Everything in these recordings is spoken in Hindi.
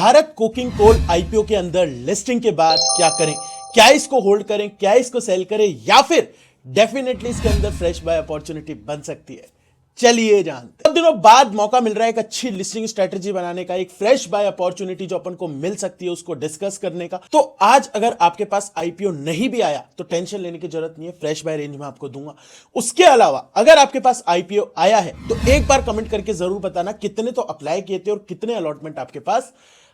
भारत कोकिंग कोल आईपीओ के अंदर लिस्टिंग के बाद क्या करें, क्या इसको होल्ड करें, क्या इसको सेल करें, या फिर डेफिनेटली इसके अंदर फ्रेश बाय अपॉर्चुनिटी बन सकती है। चलिए जानते। बहुत दिनों बाद मौका मिल रहा है एक अच्छी लिस्टिंग स्ट्रेटजी बनाने का, एक फ्रेश बाय अपॉर्चुनिटी जो अपन को मिल सकती है उसको डिस्कस करने का। तो आज अगर आपके पास आईपीओ नहीं भी आया तो टेंशन लेने की जरूरत नहीं है, फ्रेश बाय रेंज में आपको दूंगा। उसके अलावा अगर आपके पास आईपीओ आया है तो एक बार कमेंट करके जरूर बताना कितने तो अप्लाई किए थे और कितने अलॉटमेंट आपके पास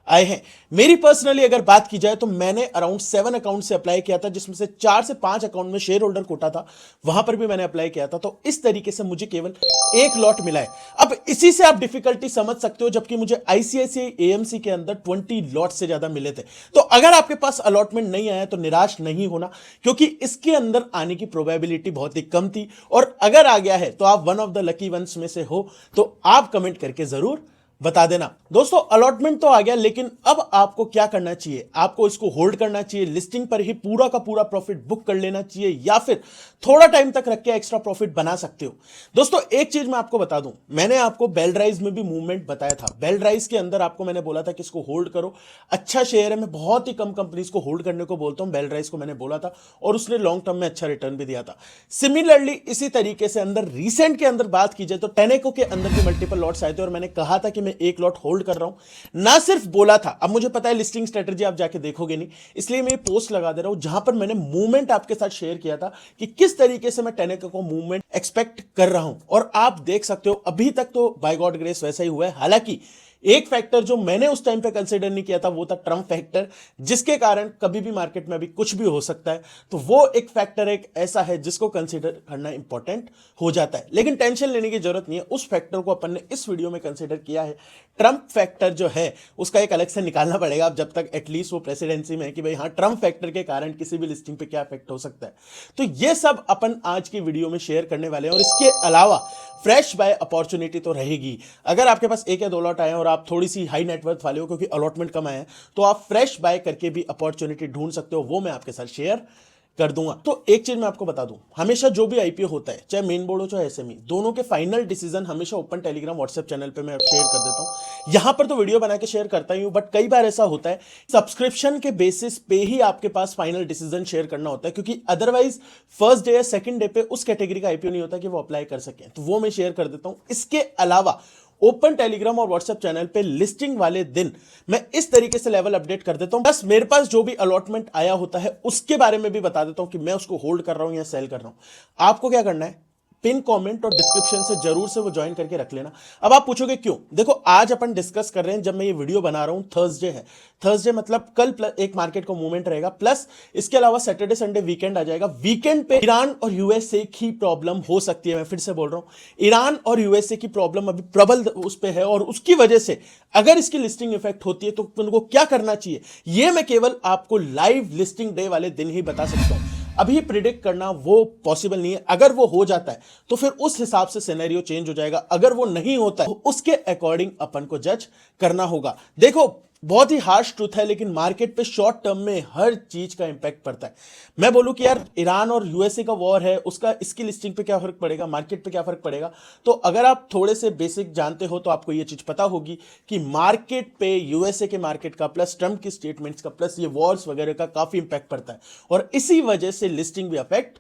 आए हैं। मेरी पर्सनली अगर बात की जाए तो मैंने अराउंड 7 अकाउंट से अप्लाई किया था, जिसमें से 4 से 5 अकाउंट में शेयर होल्डर कोटा था, वहां पर भी मैंने अप्लाई किया था। तो इस तरीके से मुझे केवल एक लॉट मिला है। अब इसी से आप डिफिकल्टी समझ सकते हो, जबकि मुझे आईसीआईसीआई एएमसी के अंदर 20 लॉट से ज्यादा मिले थे। तो अगर आपके पास अलॉटमेंट नहीं आया तो निराश नहीं होना, क्योंकि इसके अंदर आने की प्रोबेबिलिटी बहुत ही कम थी। और अगर आ गया है तो आप one of the lucky ones में से हो, तो आप कमेंट करके जरूर बता देना। दोस्तों, अलॉटमेंट तो आ गया, लेकिन अब आपको क्या करना चाहिए? आपको इसको होल्ड करना चाहिए, लिस्टिंग पर ही पूरा का पूरा प्रॉफिट बुक कर लेना चाहिए, या फिर थोड़ा टाइम तक रख के एक्स्ट्रा प्रॉफिट बना सकते हो। दोस्तों, एक चीज मैं आपको बता दूं, मैंने आपको बेलराइज में भी मूवमेंट बताया था। बेलराइज के अंदर आपको मैंने बोला था कि इसको होल्ड करो, अच्छा शेयर है। मैं बहुत ही कम कंपनीज को होल्ड करने को बोलता हूं, बेलराइज को मैंने बोला था और उसने लॉन्ग टर्म में अच्छा रिटर्न भी दिया था। सिमिलरली इसी तरीके से अंदर रिसेंट के अंदर बात की जाए तो टेनेको के अंदर भी मल्टीपल लॉट्स आए थे और मैंने कहा था कि मैं एक लॉट होल्ड कर रहा हूं। ना सिर्फ बोला था, अब मुझे पता है लिस्टिंग स्ट्रेटजी आप जाके देखोगे नहीं, इसलिए मैं ये पोस्ट लगा दे रहा हूं जहां पर मैंने मूवमेंट आपके साथ शेयर किया था कि किस तरीके से मैं टेनेको को मूवमेंट एक्सपेक्ट कर रहा हूं। और आप देख सकते हो अभी तक तो बाय गॉड ग्रेस वैसा ही हुआ है। हालांकि एक फैक्टर जो मैंने उस टाइम पे कंसीडर नहीं किया था वो था ट्रम्प फैक्टर, जिसके कारण कभी भी मार्केट में अभी कुछ भी हो सकता है। तो वो एक फैक्टर एक ऐसा है जिसको कंसीडर करना इंपॉर्टेंट हो जाता है, लेकिन टेंशन लेने की जरूरत नहीं है। उस फैक्टर को अपन ने इस वीडियो में कंसीडर किया है। ट्रम्प फैक्टर जो है उसका एक अलग से निकालना पड़ेगा, अब जब तक एटलीस्ट वो प्रेसिडेंसी में है कि भाई हाँ, ट्रम्प फैक्टर के कारण किसी भी लिस्टिंग पे क्या इफेक्ट हो सकता है। तो ये सब अपन आज की वीडियो में शेयर करने वाले हैं। और इसके अलावा फ्रेश बाय अपॉर्चुनिटी तो रहेगी। अगर आपके पास एक या दो लॉट आए और आप थोड़ी सी हाई नेटवर्थ वाले हो क्योंकि अलॉटमेंट कम आया है, तो आप फ्रेश बाय करके भी अपॉर्चुनिटी ढूंढ सकते हो, वो मैं आपके साथ शेयर कर दूंगा। तो एक चीज मैं आपको बता दूं, हमेशा जो भी आईपीओ होता है, चाहे मेन बोर्ड हो चाहे एसएमई, दोनों के फाइनल डिसीजन हमेशा ओपन टेलीग्राम व्हाट्सएप चैनल पे मैं शेयर कर देता हूं। यहां पर तो वीडियो बना के शेयर करता ही हूं, बट कई बार ऐसा होता है सब्सक्रिप्शन के बेसिस पे ही आपके पास फाइनल डिसीजन शेयर करना होता है, क्योंकि अदरवाइज फर्स्ट डे या सेकंड डे पे उस कैटेगरी का आईपीओ नहीं होता कि वो अप्लाई कर सके, तो वो मैं शेयर कर देता हूं। इसके अलावा ओपन टेलीग्राम और व्हाट्सएप चैनल पे लिस्टिंग वाले दिन मैं इस तरीके से लेवल अपडेट कर देता हूं, बस मेरे पास जो भी अलॉटमेंट आया होता है उसके बारे में भी बता देता हूं कि मैं उसको होल्ड कर रहा हूं या सेल कर रहा हूं। आपको क्या करना है, पिन कमेंट और डिस्क्रिप्शन से जरूर से वो ज्वाइन करके रख लेना। अब आप पूछोगे क्यों? देखो, आज अपन डिस्कस कर रहे हैं, जब मैं ये वीडियो बना रहा हूं थर्सडे है, थर्सडे मतलब कल एक मार्केट को मूवमेंट रहेगा, प्लस इसके अलावा सैटरडे संडे वीकेंड आ जाएगा। वीकेंड पे ईरान और यूएसए की प्रॉब्लम हो सकती है। मैं फिर से बोल रहा हूं, ईरान और यूएसए की प्रॉब्लम अभी प्रबल उस पर है, और उसकी वजह से अगर इसकी लिस्टिंग इफेक्ट होती है तो उनको क्या करना चाहिए, ये मैं केवल आपको लाइव लिस्टिंग डे वाले दिन ही बता सकता हूं। अभी प्रिडिक्ट करना वो पॉसिबल नहीं है। अगर वो हो जाता है तो फिर उस हिसाब से सिनेरियो चेंज हो जाएगा, अगर वो नहीं होता है तो उसके अकॉर्डिंग अपन को जज करना होगा। देखो, बहुत ही हार्श ट्रूथ है, लेकिन मार्केट पे शॉर्ट टर्म में हर चीज का इंपैक्ट पड़ता है। मैं बोलूं कि यार ईरान और यूएसए का वॉर है, उसका इसकी लिस्टिंग पे क्या फर्क पड़ेगा, मार्केट पे क्या फर्क पड़ेगा, तो अगर आप थोड़े से बेसिक जानते हो तो आपको ये चीज पता होगी कि मार्केट पे यूएसए के मार्केट का प्लस ट्रम्प की स्टेटमेंट्स का प्लस ये वॉर्स वगैरह का काफी इंपैक्ट पड़ता है, और इसी वजह से लिस्टिंग भी अफेक्ट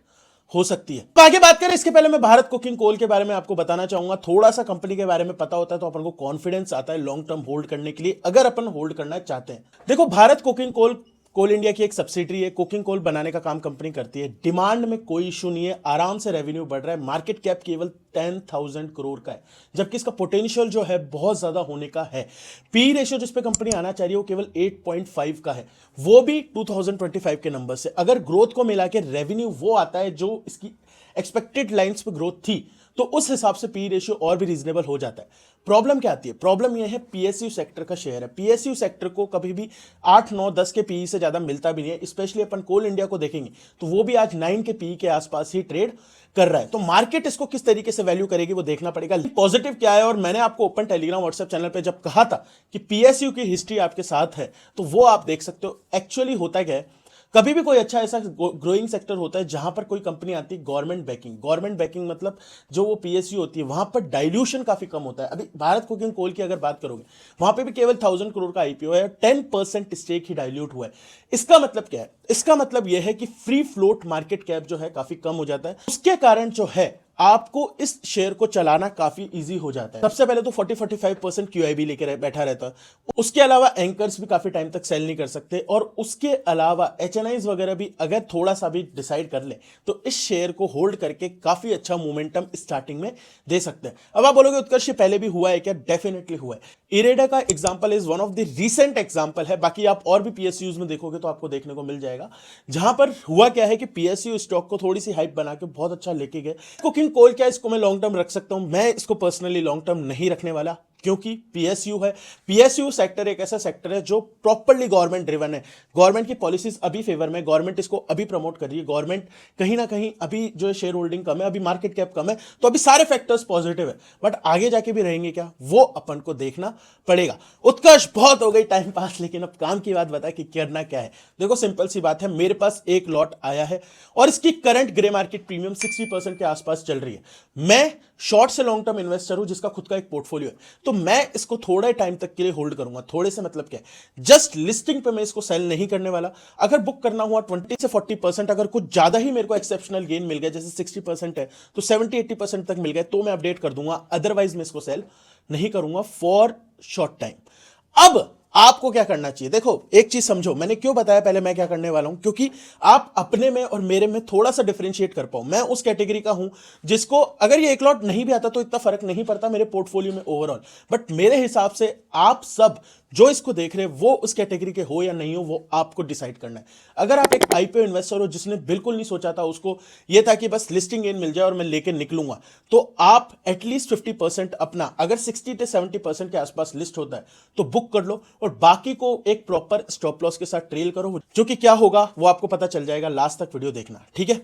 हो सकती है। तो आगे बात करें, इसके पहले मैं भारत कुकिंग कोल के बारे में आपको बताना चाहूंगा। थोड़ा सा कंपनी के बारे में पता होता है तो अपन को कॉन्फिडेंस आता है लॉन्ग टर्म होल्ड करने के लिए, अगर अपन होल्ड करना चाहते हैं। देखो, भारत कुकिंग कोल कोल इंडिया की एक सब्सिडरी है। कुकिंग कोल बनाने का काम कंपनी करती है। डिमांड में कोई इशू नहीं है, आराम से रेवेन्यू बढ़ रहा है। मार्केट कैप केवल 10,000 करोड़ का है, जबकि इसका पोटेंशियल जो है बहुत ज्यादा होने का है। पी रेशियो जिस पे कंपनी आना चाह रही है वो केवल 8.5 का है, वो भी 2025 के नंबर से। अगर ग्रोथ को मिला के रेवेन्यू वो आता है जो इसकी एक्सपेक्टेड लाइंस पे ग्रोथ थी, तो उस हिसाब से पी रेशियो और भी रीजनेबल हो जाता है। प्रॉब्लम क्या आती है? प्रॉब्लम यह है पीएसयू सेक्टर का शेयर है। पीएसयू सेक्टर को कभी भी 8, 9, 10 के पीई से ज्यादा मिलता भी नहीं है। स्पेशली अपन कोल इंडिया को देखेंगे तो वो भी आज 9 के पीई के आसपास ही ट्रेड कर रहा है। तो मार्केट इसको किस तरीके से वैल्यू करेगी वो देखना पड़ेगा। पॉजिटिव क्या है, और मैंने आपको ओपन टेलीग्राम व्हाट्सएप चैनल पे जब कहा था कि पीएसयू की हिस्ट्री आपके साथ है, तो वो आप देख सकते हो। एक्चुअली होता क्या है, कभी भी कोई अच्छा ऐसा ग्रोइंग सेक्टर होता है जहां पर कोई कंपनी आती है गवर्नमेंट बैकिंग मतलब जो वो पीएसयू होती है, वहां पर डाइल्यूशन काफी कम होता है। अभी भारत कोकिंग कोल की अगर बात करोगे, वहां पे भी केवल 1000 करोड़ का आईपीओ है, 10% स्टेक ही डाइल्यूट हुआ है। इसका मतलब क्या है? इसका मतलब यह है कि फ्री फ्लोट मार्केट कैप जो है काफी कम हो जाता है। उसके कारण जो है आपको इस शेयर को चलाना काफी इजी हो जाता है। सबसे पहले तो 40-45% क्यूआईबी लेकर बैठा रहता है। उसके अलावा एंकर्स भी काफी टाइम तक सेल नहीं कर सकते, और उसके अलावा एचएनआईज वगैरह भी अगर थोड़ा सा भी डिसाइड कर ले तो इस शेयर को होल्ड करके काफी अच्छा मोमेंटम स्टार्टिंग में दे सकते हैं। अब आप बोलोगे उत्कर्ष पहले भी हुआ है क्या? डेफिनेटली हुआ है। इरेडा का example is one of the recent example है। बाकी आप और भी पीएसयूज में देखोगे तो आपको देखने को मिल जाएगा, जहां पर हुआ क्या है कि पीएसयू स्टॉक को थोड़ी सी हाइप बना के बहुत अच्छा लेके गए। कुकिंग कोल क्या इसको मैं लॉन्ग टर्म रख सकता हूं? मैं इसको पर्सनली लॉन्ग टर्म नहीं रखने वाला, क्योंकि पीएसयू है। पीएसयू सेक्टर एक ऐसा सेक्टर है जो प्रॉपर्ली गवर्नमेंट ड्रिवन है। गवर्नमेंट की पॉलिसीज अभी फेवर में, गवर्नमेंट इसको अभी प्रमोट कर रही है। गवर्नमेंट कहीं ना कहीं अभी जो शेयर होल्डिंग कम है, अभी मार्केट कैप कम है, तो अभी सारे फैक्टर्स पॉजिटिव है, बट आगे जाके भी रहेंगे क्या, वो अपन को देखना पड़ेगा। उत्कर्ष बहुत हो गई टाइम पास, लेकिन अब काम की बात बता कि करना क्या है। देखो सिंपल सी बात है, मेरे पास एक लॉट आया है और इसकी करंट ग्रे मार्केट प्रीमियम 60% के आसपास चल रही है। मैं शॉर्ट से लॉन्ग टर्म इन्वेस्टर हूं जिसका खुद का एक पोर्टफोलियो है, तो मैं इसको थोड़े टाइम तक के लिए होल्ड करूंगा। थोड़े से मतलब क्या है, जस्ट लिस्टिंग पे मैं इसको सेल नहीं करने वाला। अगर बुक करना हुआ 20 से 40%, अगर कुछ ज्यादा ही मेरे को एक्सेप्शनल गेन मिल गया, जैसे 60% है तो 70-80% तक मिल गए, तो मैं अपडेट कर दूंगा। अदरवाइज मैं इसको सेल नहीं करूंगा फॉर शॉर्ट टाइम। अब आपको क्या करना चाहिए? देखो एक चीज समझो, मैंने क्यों बताया पहले मैं क्या करने वाला हूं, क्योंकि आप अपने में और मेरे में थोड़ा सा डिफरेंशिएट कर पाओ। मैं उस कैटेगरी का हूं जिसको अगर ये एक लॉट नहीं भी आता तो इतना फर्क नहीं पड़ता मेरे पोर्टफोलियो में ओवरऑल, बट मेरे हिसाब से आप सब जो इसको देख रहे हैं वो उस कैटेगरी के हो या नहीं हो, वो आपको डिसाइड करना है। अगर आप एक आईपीओ इन्वेस्टर हो जिसने बिल्कुल नहीं सोचा था, उसको ये था कि बस लिस्टिंग गेन मिल जाए और मैं लेके निकलूंगा, तो आप एटलीस्ट 50% अपना, अगर 60 से 70% के आसपास लिस्ट होता है तो बुक कर लो, और बाकी को एक प्रॉपर स्टॉप लॉस के साथ ट्रेल करो। जो कि क्या होगा वो आपको पता चल जाएगा, लास्ट तक वीडियो देखना, ठीक है।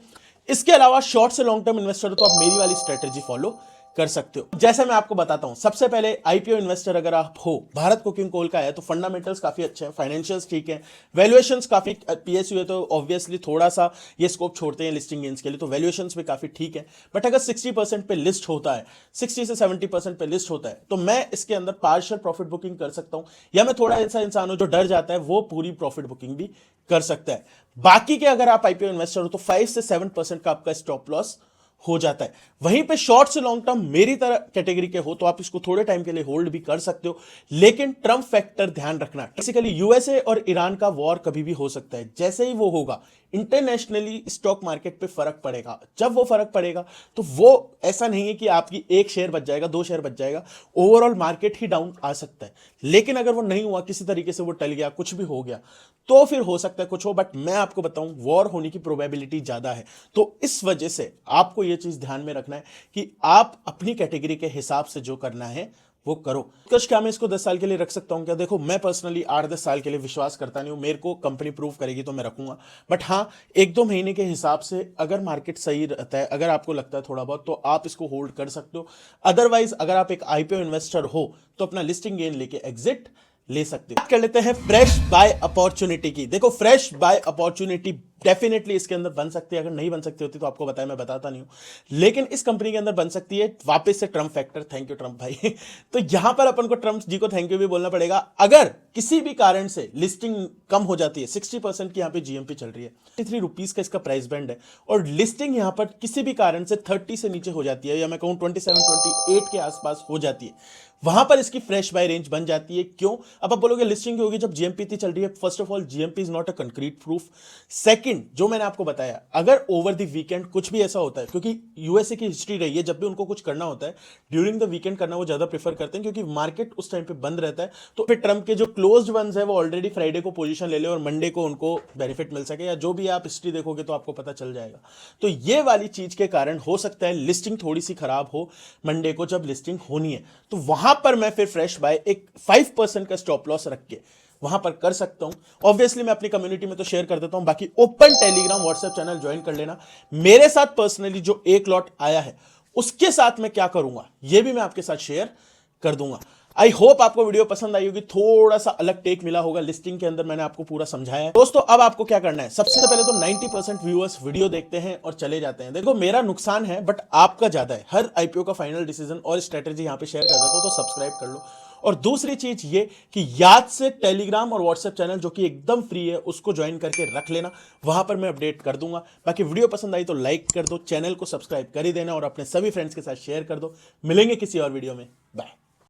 इसके अलावा शॉर्ट से लॉन्ग टर्म इन्वेस्टर हो तो आप मेरी वाली स्ट्रेटेजी फॉलो कर सकते हो। जैसे मैं आपको बताता हूं, सबसे पहले आईपीओ इन्वेस्टर अगर आप हो, भारत कुकिंग कोल का है, तो फंडामेंटल्स काफी अच्छे हैं, फाइनेंशियल्स ठीक है, वैल्यूएशंस काफी, पीएसयू है तो ऑब्वियसली थोड़ा सा ये स्कोप छोड़ते हैं लिस्टिंग गेन्स के लिए, तो वैल्यूएशंस भी काफी ठीक है। बट अगर 60% पे लिस्ट होता है, 60 से 70% पे लिस्ट होता है, तो मैं इसके अंदर पार्शियल प्रॉफिट बुकिंग कर सकता हूं, या मैं थोड़ा ऐसा इंसान हूं जो डर जाता है, वो पूरी प्रॉफिट बुकिंग भी कर सकता है। बाकी के अगर आप आईपीओ इन्वेस्टर हो तो 5 से 7% का आपका स्टॉप लॉस हो जाता है। वहीं पे शॉर्ट से लॉन्ग टर्म मेरी तरह कैटेगरी के हो तो आप इसको थोड़े टाइम के लिए होल्ड भी कर सकते हो, लेकिन ट्रम्प फैक्टर ध्यान रखना। बेसिकली यूएसए और ईरान का वॉर कभी भी हो सकता है, जैसे ही वो होगा इंटरनेशनली स्टॉक मार्केट पे फर्क पड़ेगा। जब वो फर्क पड़ेगा तो वो ऐसा नहीं है कि आपकी एक शेयर बच जाएगा, 2 शेयर बच जाएगा, ओवरऑल मार्केट ही डाउन आ सकता है। लेकिन अगर वो नहीं हुआ, किसी तरीके से वो टल गया, कुछ भी हो गया, तो फिर हो सकता है कुछ हो, बट मैं आपको बताऊं वॉर होने की प्रोबेबिलिटी ज्यादा है। तो इस वजह से आपको यह चीज ध्यान में रखना है कि आप अपनी कैटेगरी के हिसाब से जो करना है वो करो। उत्कर्ष क्या मैं इसको 10 साल के लिए रख सकता हूं क्या? देखो मैं पर्सनली 8-10 साल के लिए विश्वास करता नहीं हूं, मेरे को कंपनी प्रूव करेगी तो मैं रखूंगा। बट हाँ, 1-2 महीने के हिसाब से अगर मार्केट सही रहता है, अगर आपको लगता है थोड़ा बहुत, तो आप इसको होल्ड कर सकते हो। अदरवाइज अगर आप एक आईपीओ इन्वेस्टर हो तो अपना लिस्टिंग गेन लेके एग्जिट ले सकते हो। बात कर लेते हैं फ्रेश बाय अपॉर्चुनिटी की। देखो फ्रेश बाय अपॉर्चुनिटी डेफिनेटली इसके अंदर बन सकती है, अगर नहीं बन सकती होती तो आपको बताया, मैं बताता नहीं हूं, लेकिन इस कंपनी के अंदर बन सकती है। वापस से Trump factor, thank you Trump भाई तो यहां पर अपन को ट्रम्प जी को थैंक यू भी बोलना पड़ेगा। अगर किसी भी कारण से लिस्टिंग कम हो जाती है, 60% की यहां पे जीएमपी चल रही है, 33 रुपीज का इसका प्राइस बैंड है, और लिस्टिंग यहां पर किसी भी कारण से 30 से नीचे हो जाती है, या मैं कहूं 27-28 के आसपास हो जाती है, वहां पर इसकी फ्रेश बाय रेंज बन जाती है। क्यों? अब आप बोलोगे लिस्टिंग की होगी जब जीएमपी इतनी चल रही है। First of all GMP is not a concrete proof. Second, जो मैंने आपको बताया, अगर ओवर द वीकेंड कुछ भी ऐसा होता है, क्योंकि यूएसए की हिस्ट्री रही है, जब भी उनको कुछ करना होता है ड्यूरिंग द वीकेंड करना वो ज्यादा प्रेफर करते हैं, क्योंकि मार्केट उस टाइम पे बंद रहता है। तो फिर ट्रम्प के जो क्लोज्ड वंस है वो ऑलरेडी फ्राइडे को पोजीशन ले ले और मंडे को उनको बेनिफिट मिल सके, या जो भी आप हिस्ट्री देखोगे तो आपको पता चल जाएगा। तो ये वाली चीज के कारण हो सकता है लिस्टिंग थोड़ी सी खराब हो मंडे को जब लिस्टिंग होनी है, तो वहां पर मैं फिर फ्रेश बाय एक 5% का स्टॉप लॉस रख के वहां पर कर सकता हूं। ऑब्वियसली मैं अपनी कम्युनिटी में तो शेयर कर देता हूं, बाकी open Telegram WhatsApp channel join कर लेना। मेरे साथ पर्सनली जो एक लॉट आया है उसके साथ मैं क्या करूंगा ये भी मैं आपके साथ शेयर कर दूंगा। आई होप आपको वीडियो पसंद आई होगी, थोड़ा सा अलग टेक मिला होगा। लिस्टिंग के अंदर मैंने आपको पूरा समझाया है। दोस्तों अब आपको क्या करना है, सबसे पहले तो 90% व्यूअर्स वीडियो देखते हैं और चले जाते हैं। देखो मेरा नुकसान है बट आपका ज्यादा है। हर आईपीओ का फाइनल डिसीजन और स्ट्रेटेजी यहां पे शेयर कर देता हूं, तो सब्सक्राइब कर लो। और दूसरी चीज ये कि याद से टेलीग्राम और व्हाट्सएप चैनल जो कि एकदम फ्री है उसको ज्वाइन करके रख लेना, वहां पर मैं अपडेट कर दूंगा। बाकी वीडियो पसंद आई तो लाइक कर दो, चैनल को सब्सक्राइब कर ही देना और अपने सभी फ्रेंड्स के साथ शेयर कर दो। मिलेंगे किसी और वीडियो में, बाय।